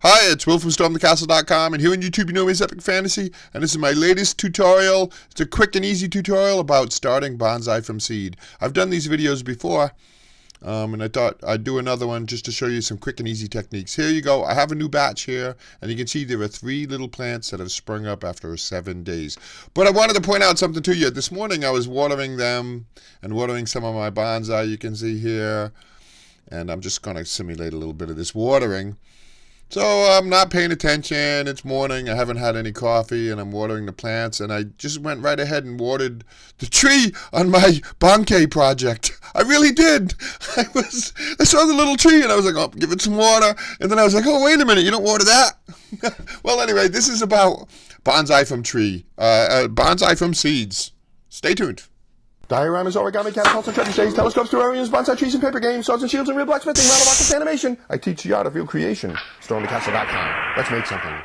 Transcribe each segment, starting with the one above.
Hi, it's Will from StormTheCastle.com, and here on YouTube you know me as Epic Fantasy, and this is my latest tutorial. It's a quick and easy tutorial about starting bonsai from seed. I've done these videos before, and I thought I'd do another one just to show you some quick and easy techniques. Here you go. I have a new batch here, and you can see there are 3 little plants that have sprung up after 7 days. But I wanted to point out something to you. This morning I was watering them and watering some of my bonsai, you can see here, and I'm just going to simulate a little bit of this watering. So I'm not paying attention. It's morning. I haven't had any coffee, and I'm watering the plants. And I just went right ahead and watered the tree on my bonsai project. I really did. I saw the little tree, and I was like, "Oh, give it some water." And then I was like, "Oh, wait a minute, you don't water that." Well, anyway, this is about bonsai from tree, bonsai from seeds. Stay tuned. Dioramas, origami, catapults, and trebuchets, telescopes, terrariums, bonsai trees, and paper games, swords and shields, and real blacksmithing, model rockets, animation. I teach the art of real creation. StormTheCastle.com. Let's make something.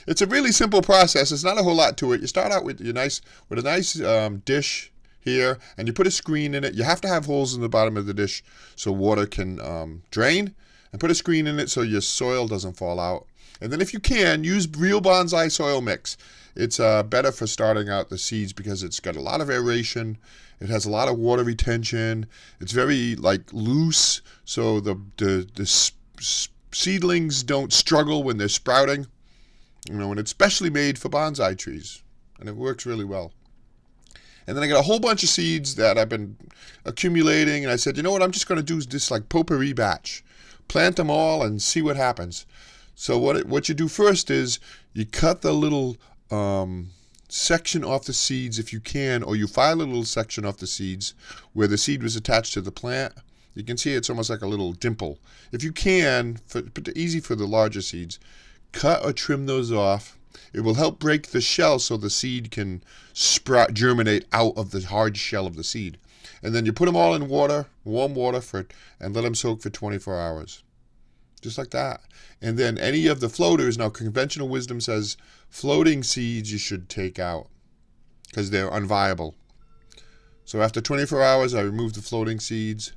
It's a really simple process. There's not a whole lot to it. You start out with a nice dish here, and you put a screen in it. You have to have holes in the bottom of the dish so water can drain, and put a screen in it so your soil doesn't fall out. And then if you can, use real bonsai soil mix. It's better for starting out the seeds because it's got a lot of aeration. It has a lot of water retention. It's very loose, so the seedlings don't struggle when they're sprouting. And it's specially made for bonsai trees, and it works really well. And then I got a whole bunch of seeds that I've been accumulating, and I said, you know what, I'm just going to do this potpourri batch. Plant them all and see what happens. So what you do first is you cut the little section off the seeds if you can, or you file a little section off the seeds where the seed was attached to the plant. You can see it's almost like a little dimple. If you can, easy for the larger seeds, cut or trim those off. It will help break the shell so the seed can germinate out of the hard shell of the seed. And then you put them all in water, warm water, and let them soak for 24 hours. Just like that. And then any of the floaters, now conventional wisdom says floating seeds you should take out because they're unviable. So after 24 hours, I remove the floating seeds.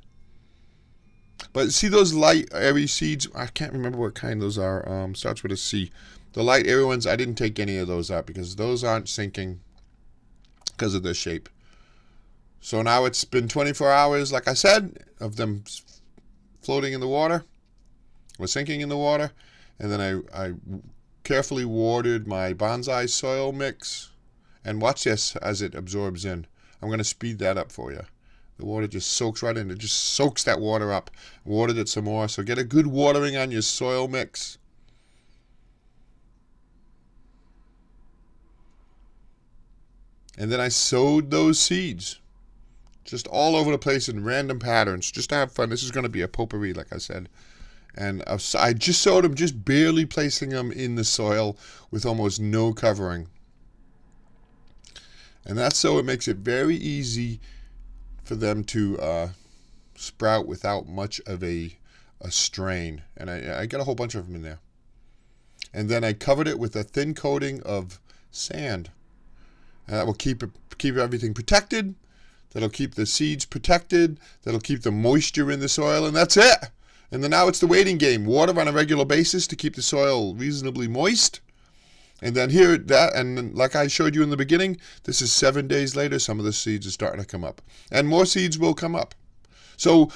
But see those light, airy seeds? I can't remember what kind those are. Starts with a C. The light, airy ones, I didn't take any of those out because those aren't sinking because of their shape. So now it's been 24 hours, like I said, of them floating in the water. Was sinking in the water, and then I carefully watered my bonsai soil mix, and watch this as it absorbs in. I'm going to speed that up for you. The water just soaks right in. It just soaks that water up. Watered it some more, so get a good watering on your soil mix. And then I sowed those seeds just all over the place in random patterns just to have fun. This is going to be a potpourri, like I said. And I just sowed them, just barely placing them in the soil with almost no covering. And that's so it makes it very easy for them to sprout without much of a strain. And I got a whole bunch of them in there. And then I covered it with a thin coating of sand. And that will keep everything protected. That'll keep the seeds protected. That'll keep the moisture in the soil, and that's it. And then now it's the waiting game. Water on a regular basis to keep the soil reasonably moist. And then and like I showed you in the beginning, this is 7 days later, some of the seeds are starting to come up. And more seeds will come up. So,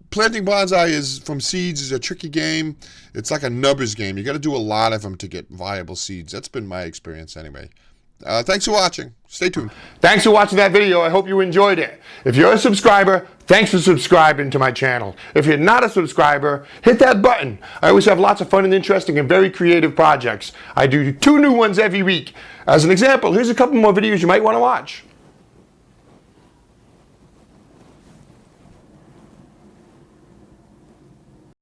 planting bonsai from seeds is a tricky game. It's like a numbers game. You got to do a lot of them to get viable seeds. That's been my experience anyway. Thanks for watching. Stay tuned. Thanks for watching that video. I hope you enjoyed it. If you're a subscriber, thanks for subscribing to my channel. If you're not a subscriber, hit that button. I always have lots of fun and interesting and very creative projects. I do 2 new ones every week. As an example, here's a couple more videos you might want to watch.